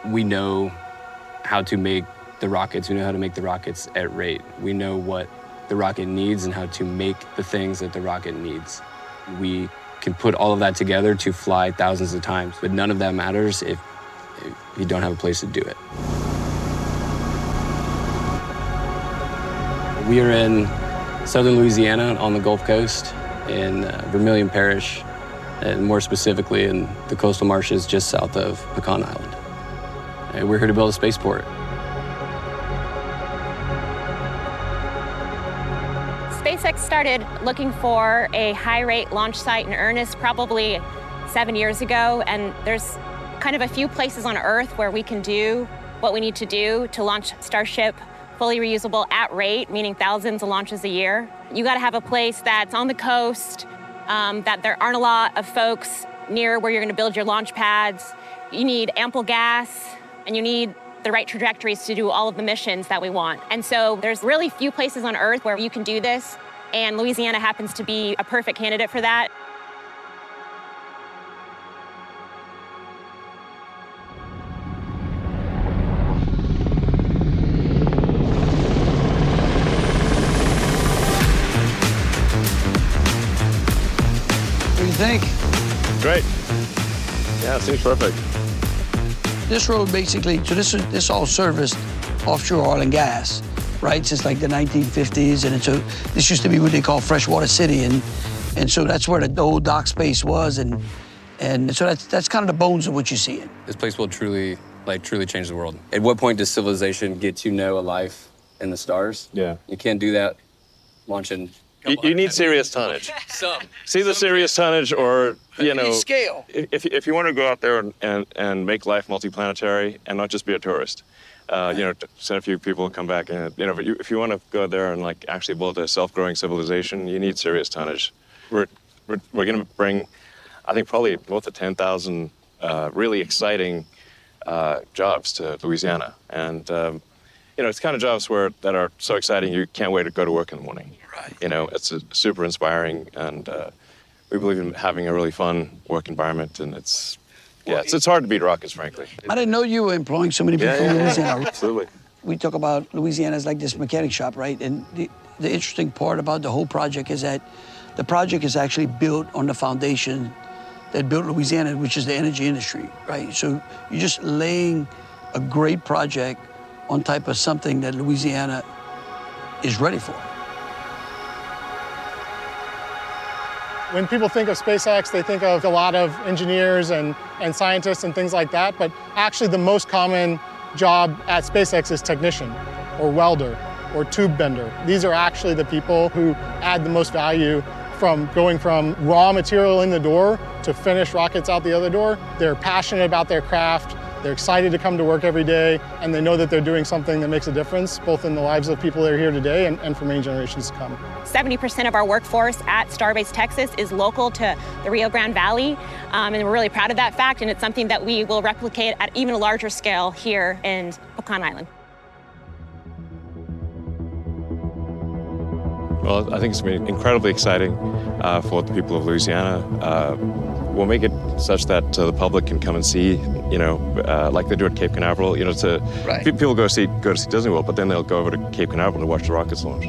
We know how to make the rockets. We know how to make the rockets at rate. We know what the rocket needs and how to make the things that the rocket needs. We can put all of that together to fly thousands of times, but none of that matters if you don't have a place to do it. We are in southern Louisiana on the Gulf Coast in Vermilion Parish, and more specifically in the coastal marshes just south of Pecan Island. And we're here to build a spaceport. SpaceX started looking for a high-rate launch site in earnest probably 7 years ago, and there's kind of a few places on Earth where we can do what we need to do to launch Starship fully reusable at rate, meaning thousands of launches a year. You gotta have a place that's on the coast, that there aren't a lot of folks near where you're gonna build your launch pads. You need ample gas, and you need the right trajectories to do all of the missions that we want. And so there's really few places on Earth where you can do this, and Louisiana happens to be a perfect candidate for that. What do you think? Great. Yeah, it seems perfect. This road basically, so this all serviced offshore oil and gas, right? Since like the 1950s, and so this used to be what they call Freshwater City, and so that's where the old dock space was, and so that's kind of the bones of what you're seeing. This place will truly change the world. At what point does civilization get to know a life in the stars? Yeah. You can't do that launching. You need serious tonnage. See the serious tonnage, or you know, scale. If you want to go out there and make life multiplanetary and not just be a tourist, you know, send a few people and come back, and you know, if you want to go there and like actually build a self-growing civilization, you need serious tonnage. We're going to bring, I think, probably both the 10,000 really exciting jobs to Louisiana, and you know, it's kind of jobs that are so exciting you can't wait to go to work in the morning. Right. You know, it's super inspiring, and we believe in having a really fun work environment, and it's hard to beat rockets, frankly. I didn't know you were employing so many people from Louisiana. Absolutely. We talk about Louisiana as like this mechanic shop, right? And the interesting part about the whole project is that the project is actually built on the foundation that built Louisiana, which is the energy industry, right? So you're just laying a great project on type of something that Louisiana is ready for. When people think of SpaceX, they think of a lot of engineers and scientists and things like that, but actually the most common job at SpaceX is technician, or welder, or tube bender. These are actually the people who add the most value from going from raw material in the door to finished rockets out the other door. They're passionate about their craft, they're excited to come to work every day, and they know that they're doing something that makes a difference, both in the lives of people that are here today and for many generations to come. 70% of our workforce at Starbase, Texas is local to the Rio Grande Valley, and we're really proud of that fact, and it's something that we will replicate at even a larger scale here in Pecan Island. Well, I think it's going to be incredibly exciting for the people of Louisiana. We'll make it such that the public can come and see, you know, like they do at Cape Canaveral. You know, people go to see Disney World, but then they'll go over to Cape Canaveral to watch the rockets launch.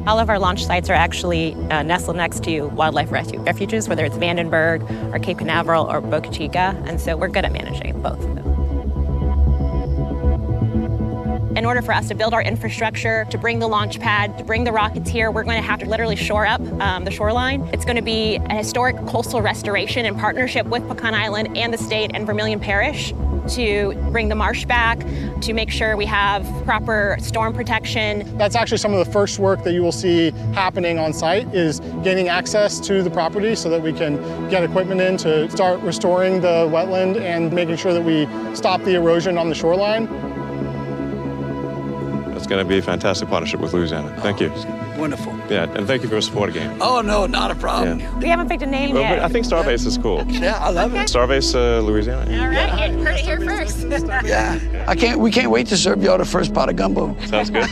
All of our launch sites are actually nestled next to wildlife refuges, whether it's Vandenberg or Cape Canaveral or Boca Chica, and so we're good at managing both of them. In order for us to build our infrastructure, to bring the launch pad, to bring the rockets here, we're going to have to literally shore up the shoreline. It's going to be a historic coastal restoration in partnership with Pecan Island and the state and Vermilion Parish to bring the marsh back, to make sure we have proper storm protection. That's actually some of the first work that you will see happening on site, is gaining access to the property so that we can get equipment in to start restoring the wetland and making sure that we stop the erosion on the shoreline. It's going to be a fantastic partnership with Louisiana. Thank you. Wonderful. Yeah, and thank you for your support again. Oh, no, not a problem. Yeah. We haven't picked a name Well, yet. but I think Starbase is cool. Yeah, I love it. Starbase Louisiana. All right, you heard it here first. Yeah, we can't wait to serve y'all the first pot of gumbo. Sounds good.